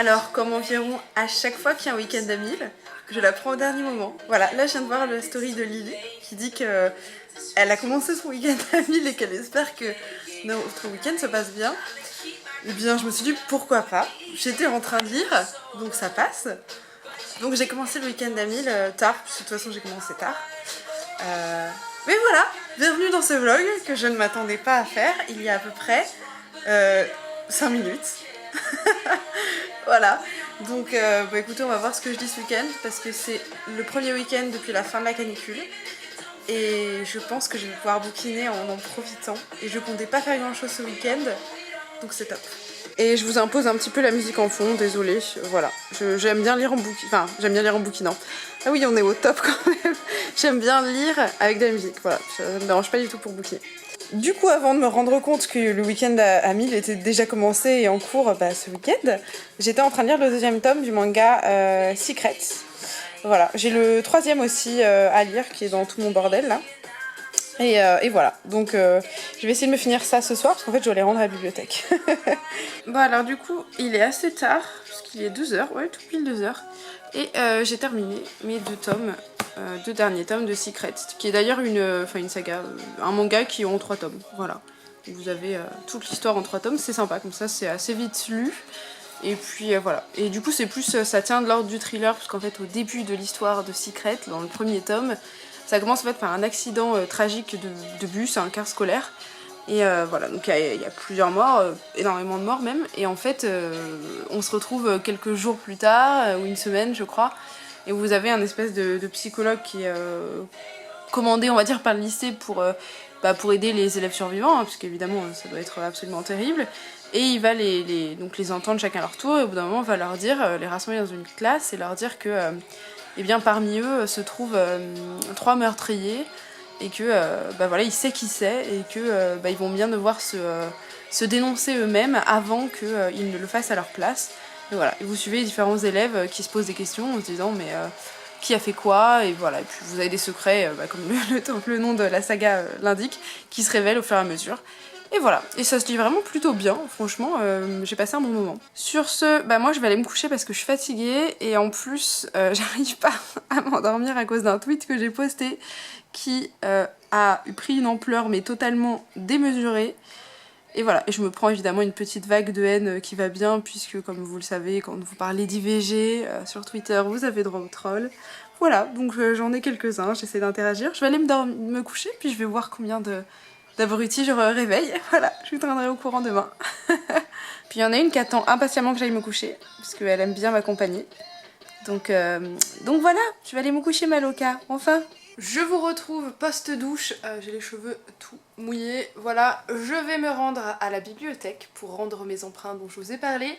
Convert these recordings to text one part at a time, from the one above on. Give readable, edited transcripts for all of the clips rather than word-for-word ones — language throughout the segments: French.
Alors, comme environ à chaque fois qu'il y a un week-end à 1000, je la prends au dernier moment. Voilà, là je viens de voir la story de Lily qui dit que elle a commencé son week-end à 1000 et qu'elle espère que notre week-end se passe bien. Eh bien, je me suis dit pourquoi pas. J'étais en train de lire, donc ça passe. Donc j'ai commencé le week-end à 1000 tard, parce que de toute façon j'ai commencé tard. Mais voilà, bienvenue dans ce vlog que je ne m'attendais pas à faire il y a à peu près 5 minutes. Voilà, donc écoutez, on va voir ce que je dis ce week-end parce que c'est le premier week-end depuis la fin de la canicule et je pense que je vais pouvoir bouquiner en profitant et je comptais pas faire grand chose ce week-end, donc c'est top. Et je vous impose un petit peu la musique en fond, désolée, voilà. J'aime bien lire en bouquinant. Ah oui, on est au top quand même. J'aime bien lire avec de la musique, voilà. Ça me dérange pas du tout pour bouquiner. Du coup, avant de me rendre compte que le week-end à 1000 était déjà commencé et en cours ce week-end, j'étais en train de lire le deuxième tome du manga Secrets. Voilà, j'ai le troisième aussi à lire qui est dans tout mon bordel là. Et voilà, donc je vais essayer de me finir ça ce soir parce qu'en fait je dois les rendre à la bibliothèque. Bon alors du coup il est assez tard, parce qu'il est 2h, ouais tout pile 2h. Et j'ai terminé mes deux derniers tomes de Secrets, qui est d'ailleurs une saga, un manga qui est en 3 tomes, voilà. Vous avez toute l'histoire en 3 tomes, c'est sympa, comme ça c'est assez vite lu. Et puis voilà, et du coup c'est plus, ça tient de l'ordre du thriller, parce qu'en fait au début de l'histoire de Secrets, dans le premier tome, ça commence en fait par un accident tragique de bus, un car scolaire. Et voilà, donc il y a plusieurs morts, énormément de morts même, et en fait on se retrouve quelques jours plus tard, ou une semaine je crois, et vous avez un espèce de psychologue qui est commandé on va dire par le lycée pour aider les élèves survivants, hein, parce qu'évidemment ça doit être absolument terrible, et il va donc les entendre chacun à leur tour, et au bout d'un moment on va leur dire, les rassembler dans une classe et leur dire que eh bien, parmi eux se trouvent 3 meurtriers, et que voilà, il sait qui c'est et que ils vont bien devoir se dénoncer eux-mêmes avant qu'ils ne le fassent à leur place. Et voilà, et vous suivez les différents élèves qui se posent des questions en se disant mais qui a fait quoi, et voilà, et puis vous avez des secrets comme le nom de la saga l'indique, qui se révèlent au fur et à mesure. Et voilà, et ça se lit vraiment plutôt bien, franchement, j'ai passé un bon moment. Sur ce, moi je vais aller me coucher parce que je suis fatiguée, et en plus j'arrive pas à m'endormir à cause d'un tweet que j'ai posté qui a pris une ampleur mais totalement démesurée. Et voilà, et je me prends évidemment une petite vague de haine qui va bien, puisque comme vous le savez, quand vous parlez d'IVG sur Twitter, vous avez droit aux trolls. Voilà, donc j'en ai quelques-uns, j'essaie d'interagir. Je vais aller me coucher, puis je vais voir combien d'abrutis je réveille. Voilà, je vous tiendrai au courant demain. Puis il y en a une qui attend impatiemment que j'aille me coucher, parce qu'elle aime bien m'accompagner. Donc voilà, je vais aller me coucher ma loca, enfin. Je vous retrouve post-douche, j'ai les cheveux tout mouillés, voilà, je vais me rendre à la bibliothèque pour rendre mes empreintes dont je vous ai parlé,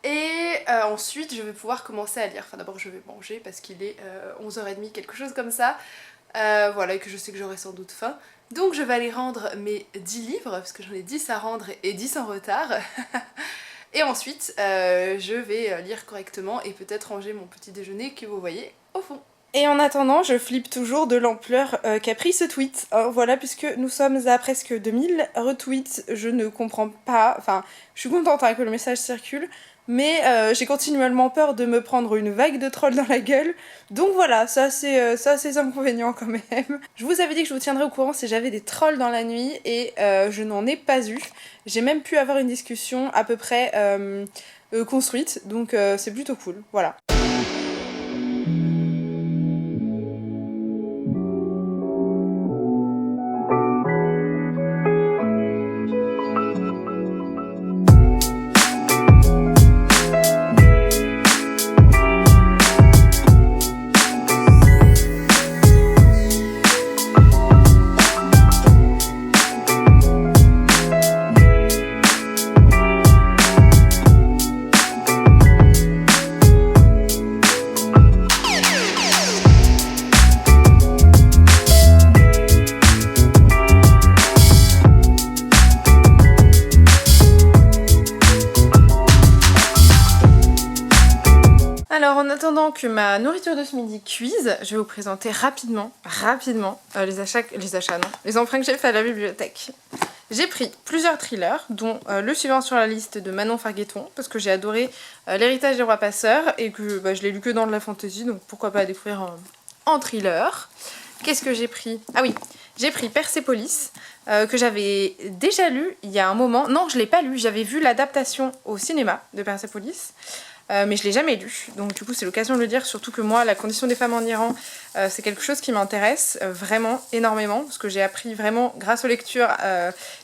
et ensuite je vais pouvoir commencer à lire. Enfin d'abord je vais manger parce qu'il est 11h30, quelque chose comme ça, voilà, et que je sais que j'aurai sans doute faim. Donc je vais aller rendre mes 10 livres, parce que j'en ai 10 à rendre et 10 en retard. Et ensuite je vais lire correctement et peut-être ranger mon petit déjeuner que vous voyez au fond. Et en attendant, je flippe toujours de l'ampleur qu'a pris ce tweet. Voilà, puisque nous sommes à presque 2000 retweets, je ne comprends pas, enfin, je suis contente que le message circule, mais j'ai continuellement peur de me prendre une vague de trolls dans la gueule, donc voilà, ça c'est ses inconvénients quand même. Je vous avais dit que je vous tiendrais au courant si j'avais des trolls dans la nuit, et je n'en ai pas eu. J'ai même pu avoir une discussion à peu près construite, donc c'est plutôt cool, voilà. Alors en attendant que ma nourriture de ce midi cuise, je vais vous présenter rapidement les emprunts que j'ai fait à la bibliothèque. J'ai pris plusieurs thrillers, dont le suivant sur la liste de Manon Fargueton, parce que j'ai adoré L'héritage des rois passeurs, et que je l'ai lu que dans de la fantasy, donc pourquoi pas découvrir en thriller. Qu'est-ce que j'ai pris? Ah oui, j'ai pris Persépolis, que j'avais déjà lu il y a un moment. Non, je l'ai pas lu, j'avais vu l'adaptation au cinéma de Persépolis. Mais je l'ai jamais lu, donc du coup c'est l'occasion de le dire, surtout que moi la condition des femmes en Iran c'est quelque chose qui m'intéresse vraiment énormément, parce que j'ai appris vraiment grâce aux lectures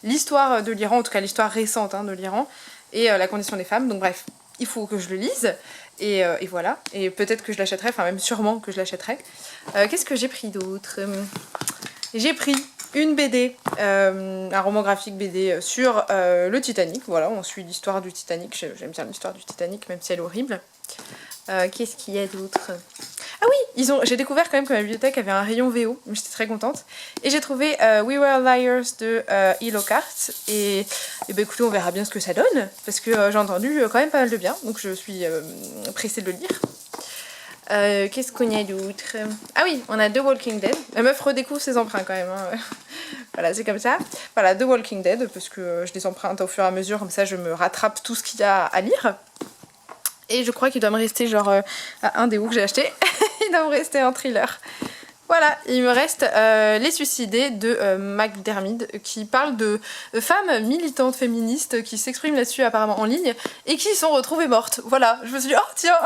l'histoire de l'Iran, en tout cas l'histoire récente de l'Iran, et la condition des femmes, donc bref, il faut que je le lise, et voilà, et peut-être que je l'achèterai, enfin même sûrement que je l'achèterai. Qu'est-ce que j'ai pris d'autre? J'ai pris une BD, un roman graphique BD sur le Titanic. Voilà, on suit l'histoire du Titanic. J'aime bien l'histoire du Titanic, même si elle est horrible. Qu'est-ce qu'il y a d'autre? Ah oui, j'ai découvert quand même que ma bibliothèque avait un rayon VO, j'étais très contente. Et j'ai trouvé We Were Liars de E. Lockhart. Et ben écoutez, on verra bien ce que ça donne, parce que j'ai entendu quand même pas mal de bien, donc je suis pressée de le lire. Qu'est-ce qu'on y a d'autre? Ah oui, on a The Walking Dead. La meuf redécouvre ses emprunts quand même. Voilà, c'est comme ça. Voilà, The Walking Dead, parce que je les emprunte au fur et à mesure, comme ça je me rattrape tout ce qu'il y a à lire. Et je crois qu'il doit me rester genre un des que j'ai acheté. Il doit me rester un thriller. Voilà, il me reste Les Suicidés de McDermid, qui parle de femmes militantes féministes qui s'expriment là-dessus apparemment en ligne et qui sont retrouvées mortes. Voilà, je me suis dit, oh tiens,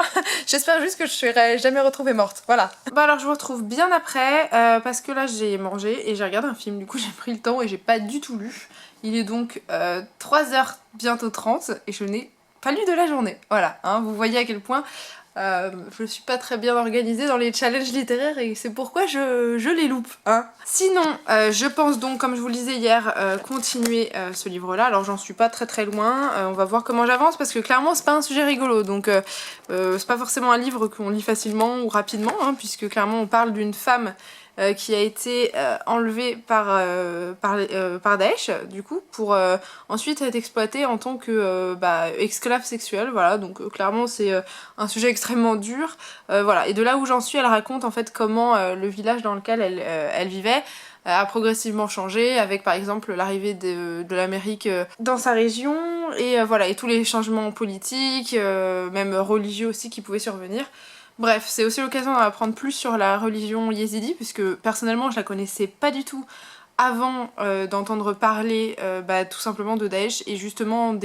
j'espère juste que je serai jamais retrouvée morte. Voilà. Bah alors je vous retrouve bien après, parce que là j'ai mangé et j'ai regardé un film, du coup j'ai pris le temps et j'ai pas du tout lu. Il est donc 3h bientôt 30 et je n'ai pas lu de la journée. Voilà, vous voyez à quel point... je suis pas très bien organisée dans les challenges littéraires et c'est pourquoi je les loupe. Sinon, je pense donc, comme je vous le disais hier, continuer ce livre-là. Alors j'en suis pas très loin, on va voir comment j'avance parce que clairement c'est pas un sujet rigolo, donc c'est pas forcément un livre qu'on lit facilement ou rapidement, puisque clairement on parle d'une femme qui a été enlevée par Daesh, du coup, pour ensuite être exploitée en tant que esclave sexuelle, voilà, donc clairement c'est un sujet extrêmement dur, voilà, et de là où j'en suis, elle raconte en fait comment le village dans lequel elle vivait a progressivement changé, avec par exemple l'arrivée de l'Amérique dans sa région, et voilà, et tous les changements politiques, même religieux aussi qui pouvaient survenir. Bref, c'est aussi l'occasion d'en apprendre plus sur la religion yézidi, puisque personnellement je la connaissais pas du tout avant d'entendre parler tout simplement de Daesh et justement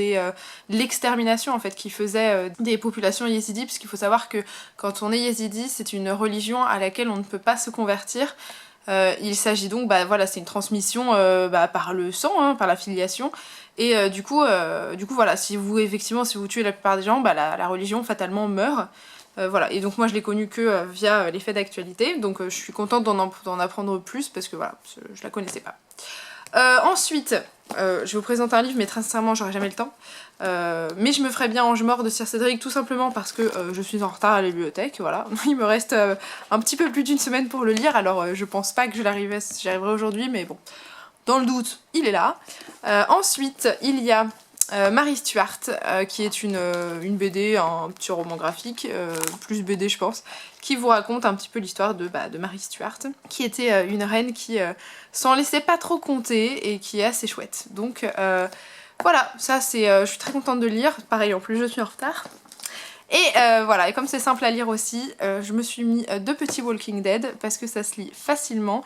l'extermination en fait qui faisait des populations yézidis, puisqu'il faut savoir que quand on est yézidi, c'est une religion à laquelle on ne peut pas se convertir. Il s'agit donc, voilà, c'est une transmission par le sang, par la filiation. Et du coup voilà, si vous tuez la plupart des gens, la religion fatalement meurt. Voilà, et donc moi je l'ai connue que via les faits d'actualité, donc je suis contente d'en apprendre plus parce que voilà, je la connaissais pas. Ensuite, je vais vous présenter un livre, mais très sincèrement j'aurai jamais le temps. Mais je me ferai bien Ange mort de Sir Cédric, tout simplement parce que je suis en retard à la bibliothèque, voilà. Il me reste un petit peu plus d'une semaine pour le lire, alors je pense pas que j'y arriverai aujourd'hui, mais bon, dans le doute, il est là. Ensuite, il y a Mary Stuart, qui est une BD, un petit roman graphique, plus BD je pense, qui vous raconte un petit peu l'histoire de Mary Stuart, qui était une reine qui s'en laissait pas trop compter et qui est assez chouette. Donc voilà, ça c'est, je suis très contente de lire, pareil en plus je suis en retard. Et voilà, et comme c'est simple à lire aussi, je me suis mis 2 petits Walking Dead parce que ça se lit facilement.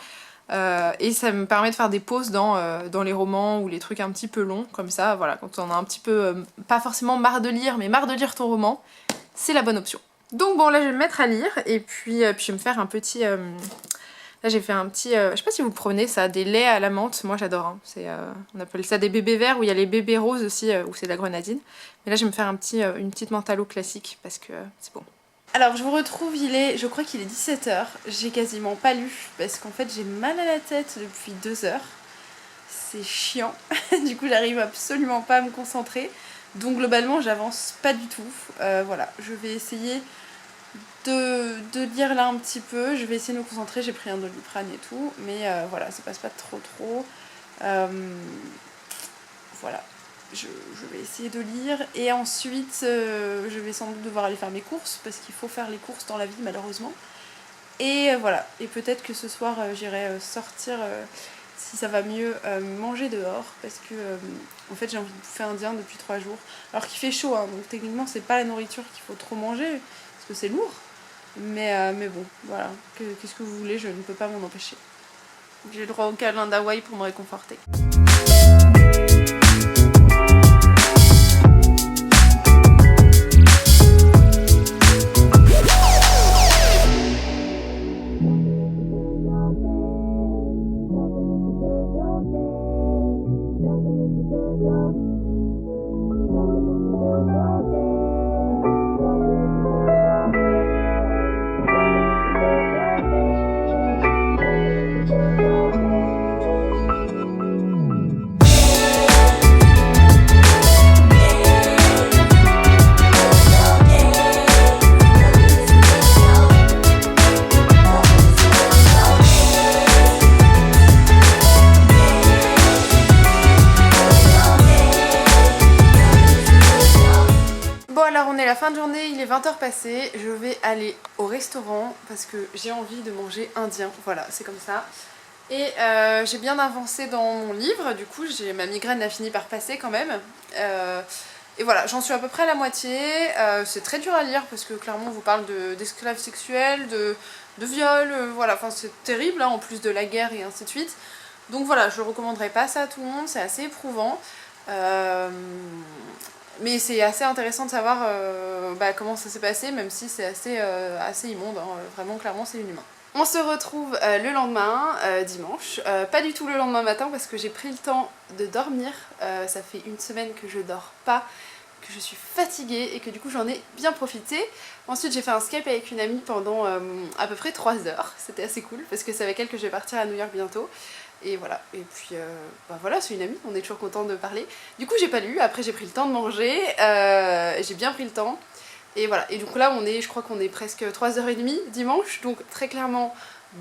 Et ça me permet de faire des pauses dans les romans ou les trucs un petit peu longs, comme ça, voilà, quand on a un petit peu, pas forcément marre de lire, mais marre de lire ton roman, c'est la bonne option. Donc bon, là je vais me mettre à lire, et puis je vais me faire un petit... là j'ai fait un petit... je sais pas si vous prenez ça, des laits à la menthe, moi j'adore, on appelle ça des bébés verts, où il y a les bébés roses aussi, où c'est de la grenadine. Mais là je vais me faire une petite menthe à l'eau classique, parce que c'est bon. Alors je vous retrouve, je crois qu'il est 17h, j'ai quasiment pas lu parce qu'en fait j'ai mal à la tête depuis 2 heures, c'est chiant, du coup j'arrive absolument pas à me concentrer, donc globalement j'avance pas du tout, voilà, je vais essayer de lire là un petit peu, je vais essayer de me concentrer, j'ai pris un Doliprane et tout, mais voilà, ça passe pas trop, voilà. Je vais essayer de lire et ensuite je vais sans doute devoir aller faire mes courses parce qu'il faut faire les courses dans la vie malheureusement. Et voilà, et peut-être que ce soir j'irai sortir si ça va mieux manger dehors, parce que en fait j'ai envie de bouffer indien depuis 3 jours, alors qu'il fait chaud, hein, donc techniquement c'est pas la nourriture qu'il faut trop manger, parce que c'est lourd, mais bon, voilà, qu'est-ce que vous voulez, je ne peux pas m'en empêcher. J'ai le droit au câlin d'Hawaï pour me réconforter. La fin de journée, il est 20h passé, je vais aller au restaurant parce que j'ai envie de manger indien, voilà, c'est comme ça. Et j'ai bien avancé dans mon livre, du coup ma migraine a fini par passer quand même. Et voilà, j'en suis à peu près à la moitié, c'est très dur à lire parce que clairement on vous parle d'esclaves sexuels, de viols, voilà, enfin c'est terrible hein, en plus de la guerre et ainsi de suite. Donc voilà, je ne recommanderais pas ça à tout le monde, c'est assez éprouvant. Mais c'est assez intéressant de savoir comment ça s'est passé, même si c'est assez immonde, hein. Vraiment clairement c'est inhumain. On se retrouve le lendemain, dimanche, pas du tout le lendemain matin parce que j'ai pris le temps de dormir, ça fait une semaine que je dors pas, que je suis fatiguée et que du coup j'en ai bien profité. Ensuite j'ai fait un Skype avec une amie pendant à peu près 3 heures, c'était assez cool parce que c'est avec elle que je vais partir à New York bientôt. Et voilà, et puis voilà, c'est une amie, on est toujours content de parler. Du coup j'ai pas lu, après j'ai pris le temps de manger, j'ai bien pris le temps. Et voilà, et donc là je crois qu'on est presque 3h30 dimanche, donc très clairement,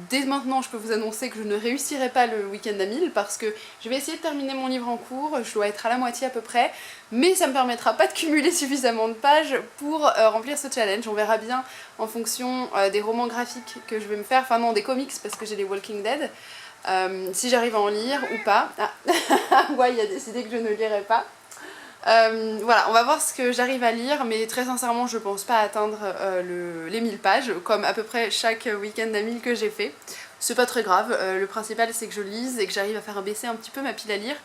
dès maintenant je peux vous annoncer que je ne réussirai pas le week-end à 1000 parce que je vais essayer de terminer mon livre en cours, je dois être à la moitié à peu près, mais ça me permettra pas de cumuler suffisamment de pages pour remplir ce challenge. On verra bien en fonction des romans graphiques que je vais me faire, enfin non, des comics parce que j'ai les Walking Dead. Si j'arrive à en lire ou pas. Ah, ouais, il a décidé que je ne lirai pas. Voilà, on va voir ce que j'arrive à lire, mais très sincèrement, je pense pas atteindre les 1000 pages, comme à peu près chaque week-end à 1000 que j'ai fait. C'est pas très grave, le principal c'est que je lise et que j'arrive à faire baisser un petit peu ma pile à lire,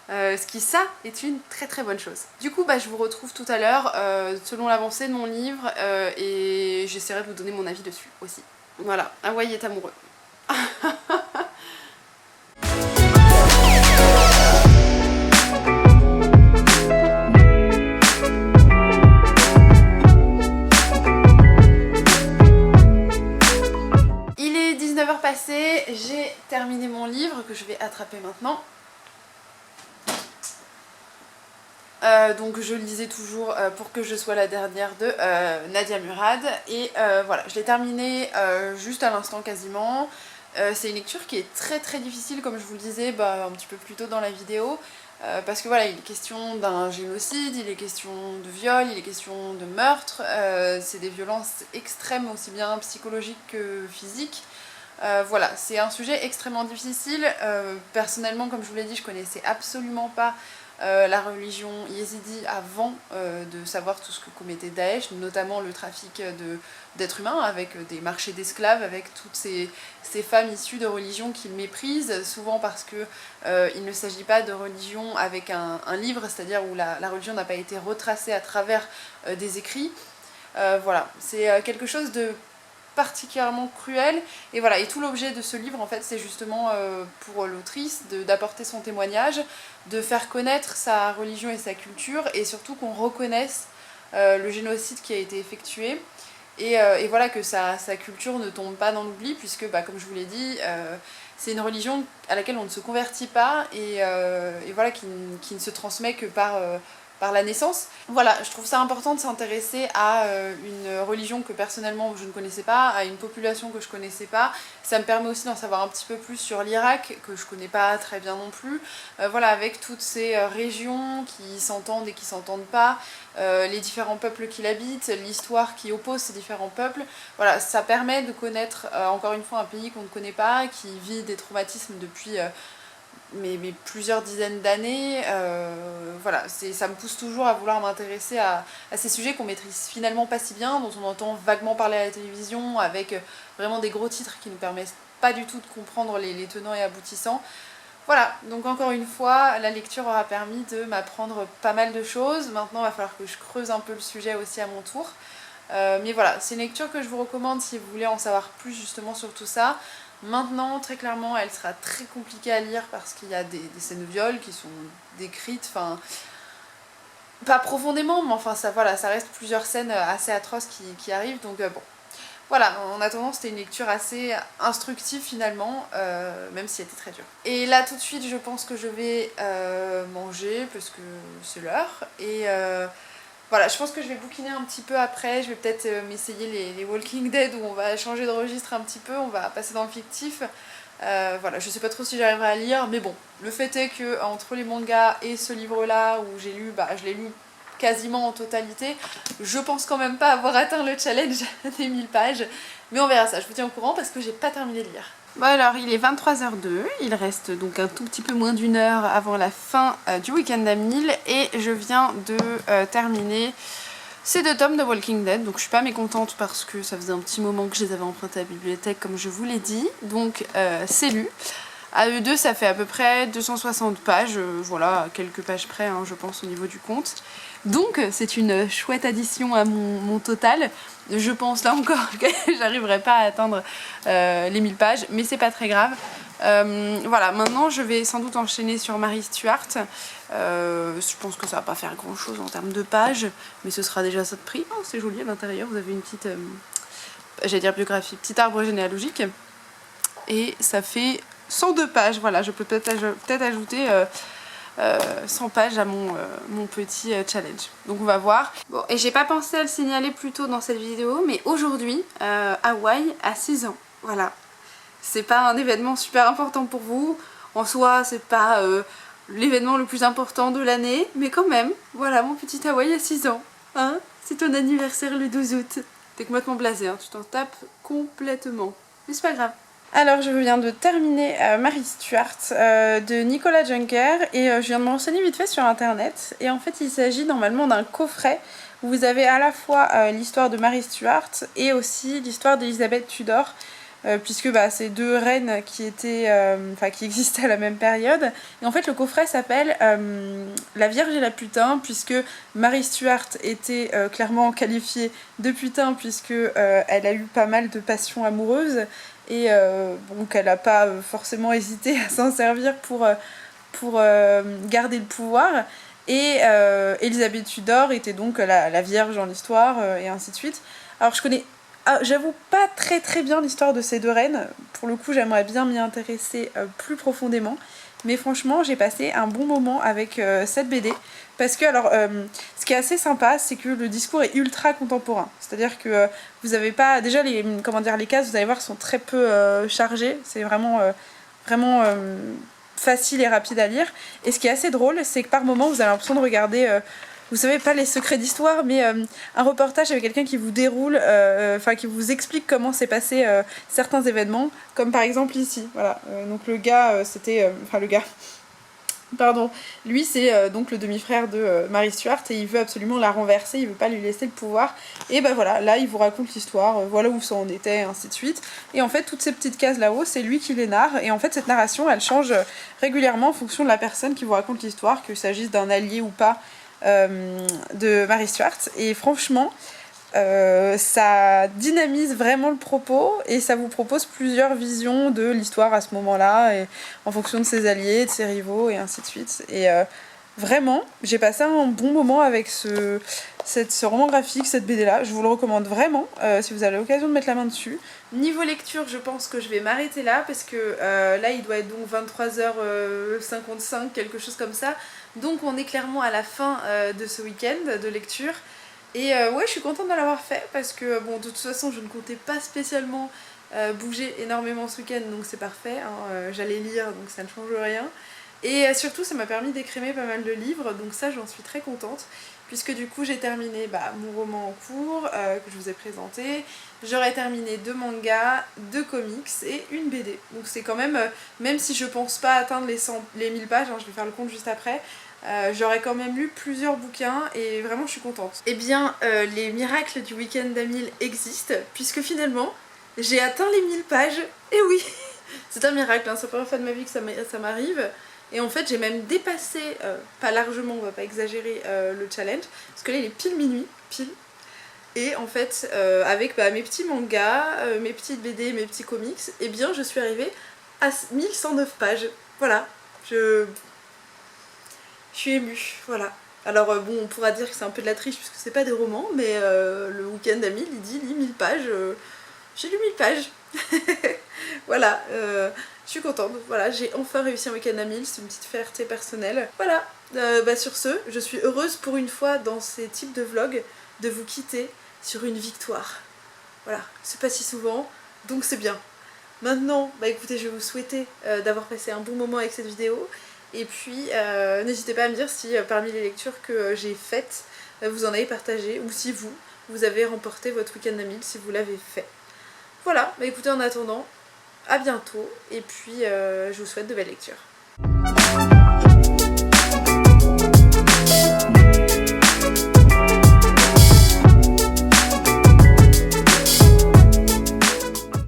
ce qui, ça, est une très très bonne chose. Du coup, je vous retrouve tout à l'heure, selon l'avancée de mon livre, et j'essaierai de vous donner mon avis dessus aussi. Voilà, Hawaï est amoureux. Passé, j'ai terminé mon livre que je vais attraper maintenant. Donc je lisais toujours Pour que je sois la dernière de Nadia Murad et voilà, je l'ai terminé juste à l'instant quasiment. C'est une lecture qui est très très difficile comme je vous le disais un petit peu plus tôt dans la vidéo. Parce que voilà, il est question d'un génocide, il est question de viol, il est question de meurtre, c'est des violences extrêmes aussi bien psychologiques que physiques. Voilà, c'est un sujet extrêmement difficile. Personnellement, comme je vous l'ai dit, je connaissais absolument pas la religion yézidi avant de savoir tout ce que commettait Daesh, notamment le trafic d'êtres humains avec des marchés d'esclaves, avec toutes ces femmes issues de religions qu'ils méprisent, souvent parce que il ne s'agit pas de religion avec un livre, c'est-à-dire où la religion n'a pas été retracée à travers des écrits. Voilà, c'est quelque chose de particulièrement cruel et voilà, et tout l'objet de ce livre en fait c'est justement pour l'autrice d'apporter son témoignage, de faire connaître sa religion et sa culture et surtout qu'on reconnaisse le génocide qui a été effectué et voilà, que sa culture ne tombe pas dans l'oubli puisque comme je vous l'ai dit c'est une religion à laquelle on ne se convertit pas et voilà, qui ne se transmet que par la naissance. Voilà, je trouve ça important de s'intéresser à une religion que personnellement je ne connaissais pas, à une population que je connaissais pas. Ça me permet aussi d'en savoir un petit peu plus sur l'Irak, que je connais pas très bien non plus. Voilà, avec toutes ces régions qui s'entendent et qui s'entendent pas, les différents peuples qui l'habitent, l'histoire qui oppose ces différents peuples. Voilà, ça permet de connaître encore une fois un pays qu'on ne connaît pas, qui vit des traumatismes depuis mais plusieurs dizaines d'années. Voilà, ça me pousse toujours à vouloir m'intéresser à ces sujets qu'on maîtrise finalement pas si bien, dont on entend vaguement parler à la télévision, avec vraiment des gros titres qui nous permettent pas du tout de comprendre les tenants et aboutissants. Voilà, donc encore une fois, la lecture aura permis de m'apprendre pas mal de choses. Maintenant, il va falloir que je creuse un peu le sujet aussi à mon tour. Mais voilà, c'est une lecture que je vous recommande si vous voulez en savoir plus justement sur tout ça. Maintenant, très clairement, elle sera très compliquée à lire parce qu'il y a des scènes de viol qui sont décrites, enfin, pas profondément, mais enfin, ça, voilà, ça reste plusieurs scènes assez atroces qui arrivent, donc bon. Voilà, en attendant, c'était une lecture assez instructive finalement, même si elle était très dure. Et là, tout de suite, je pense que je vais manger parce que c'est l'heure, et voilà, je pense que je vais bouquiner un petit peu après, je vais peut-être m'essayer les Walking Dead où on va changer de registre un petit peu, on va passer dans le fictif. Voilà, je sais pas trop si j'arriverai à lire, mais bon, le fait est que entre les mangas et ce livre-là où j'ai lu, je l'ai lu quasiment en totalité, je pense quand même pas avoir atteint le challenge des 1000 pages, mais on verra ça, je vous tiens au courant parce que j'ai pas terminé de lire. Bon alors, il est 23h02, il reste donc un tout petit peu moins d'une heure avant la fin du week-end à 1000 et je viens de terminer ces 2 tomes de Walking Dead, donc je suis pas mécontente parce que ça faisait un petit moment que je les avais empruntés à la bibliothèque comme je vous l'ai dit, donc c'est lu. À eux deux, ça fait à peu près 260 pages, voilà, quelques pages près, hein, je pense, au niveau du compte. Donc, c'est une chouette addition à mon total. Je pense, là encore, que j'arriverai pas à atteindre les 1000 pages, mais c'est pas très grave. Voilà, maintenant, je vais sans doute enchaîner sur Mary Stuart. Je pense que ça va pas faire grand-chose en termes de pages, mais ce sera déjà ça de prix. Oh, c'est joli à l'intérieur, vous avez une petite, j'allais dire biographie, petit arbre généalogique. Et ça fait 102 pages, voilà, je peux peut-être ajouter 100 pages à mon petit challenge. Donc on va voir. Bon, et j'ai pas pensé à le signaler plus tôt dans cette vidéo, mais aujourd'hui, Hawaï a 6 ans. Voilà. C'est pas un événement super important pour vous. En soi, c'est pas l'événement le plus important de l'année, mais quand même, voilà, mon petit Hawaï a 6 ans. Hein, c'est ton anniversaire le 12 août. T'es complètement blasé, hein, tu t'en tapes complètement. Mais c'est pas grave. Alors je viens de terminer Mary Stuart de Nicolas Junker et je viens de me renseigner vite fait sur internet et en fait il s'agit normalement d'un coffret où vous avez à la fois l'histoire de Mary Stuart et aussi l'histoire d'Elizabeth Tudor puisque c'est 2 reines qui étaient, qui existaient à la même période. Et en fait le coffret s'appelle La Vierge et la Putain puisque Mary Stuart était clairement qualifiée de putain puisque elle a eu pas mal de passions amoureuses. Et donc elle n'a pas forcément hésité à s'en servir pour garder le pouvoir. Et Elizabeth Tudor était donc la vierge dans l'histoire, et ainsi de suite. Alors je connais, j'avoue pas très bien l'histoire de ces 2 reines. Pour le coup j'aimerais bien m'y intéresser plus profondément. Mais franchement j'ai passé un bon moment avec cette BD. Parce que alors, ce qui est assez sympa, c'est que le discours est ultra contemporain. C'est-à-dire que vous avez pas... Déjà, les cases, vous allez voir, sont très peu chargées. C'est vraiment facile et rapide à lire. Et ce qui est assez drôle, c'est que par moments, vous avez l'impression de regarder... vous savez, pas les secrets d'histoire, mais un reportage avec quelqu'un qui vous déroule, qui vous explique comment s'est passé certains événements. Comme par exemple ici. Voilà. Donc le gars, c'était... Pardon, lui c'est donc le demi-frère de Mary Stuart et il veut absolument la renverser, il veut pas lui laisser le pouvoir. Et voilà, là il vous raconte l'histoire, voilà où ça en était, ainsi de suite. Et en fait toutes ces petites cases là-haut, c'est lui qui les narre. Et en fait cette narration elle change régulièrement en fonction de la personne qui vous raconte l'histoire, qu'il s'agisse d'un allié ou pas de Mary Stuart. Et franchement... ça dynamise vraiment le propos et ça vous propose plusieurs visions de l'histoire à ce moment-là et en fonction de ses alliés, de ses rivaux et ainsi de suite. Et vraiment, j'ai passé un bon moment avec ce roman graphique, cette BD-là. Je vous le recommande vraiment si vous avez l'occasion de mettre la main dessus. Niveau lecture, je pense que je vais m'arrêter là parce que là, il doit être donc 23h55, quelque chose comme ça. Donc on est clairement à la fin de ce week-end de lecture. Et ouais, je suis contente de l'avoir fait parce que bon, de toute façon je ne comptais pas spécialement bouger énormément ce week-end, donc c'est parfait, hein, j'allais lire donc ça ne change rien. Et surtout ça m'a permis d'écrémer pas mal de livres, donc ça j'en suis très contente. puisque du coup j'ai terminé mon roman en cours que je vous ai présenté, j'aurais terminé 2 mangas, 2 comics et une BD. Donc c'est quand même, même si je pense pas atteindre les 1000 pages, hein, je vais faire le compte juste après, j'aurais quand même lu plusieurs bouquins et vraiment je suis contente. Eh bien les miracles du week-end d'Amil existent, puisque finalement j'ai atteint les 1000 pages, et oui c'est un miracle, hein, c'est la première fois de ma vie que ça m'arrive. Et en fait j'ai même dépassé, pas largement, on va pas exagérer, le challenge, parce que là il est pile minuit, pile. Et en fait avec mes petits mangas, mes petites BD, mes petits comics, et bien je suis arrivée à 1109 pages. Voilà, je suis émue, voilà. Alors bon, on pourra dire que c'est un peu de la triche puisque c'est pas des romans, mais le week-end d'Amil il dit lis 1000 pages, j'ai lu 1000 pages. Voilà, je suis contente, voilà, j'ai enfin réussi un week-end à 1000, c'est une petite fierté personnelle. Voilà, sur ce, je suis heureuse pour une fois dans ces types de vlogs de vous quitter sur une victoire. Voilà, c'est pas si souvent, donc c'est bien. Maintenant, écoutez, je vais vous souhaiter d'avoir passé un bon moment avec cette vidéo. Et puis, n'hésitez pas à me dire si parmi les lectures que j'ai faites, vous en avez partagé, ou si vous avez remporté votre week-end à 1000, si vous l'avez fait. Voilà, écoutez, en attendant, à bientôt, et puis je vous souhaite de belles lectures.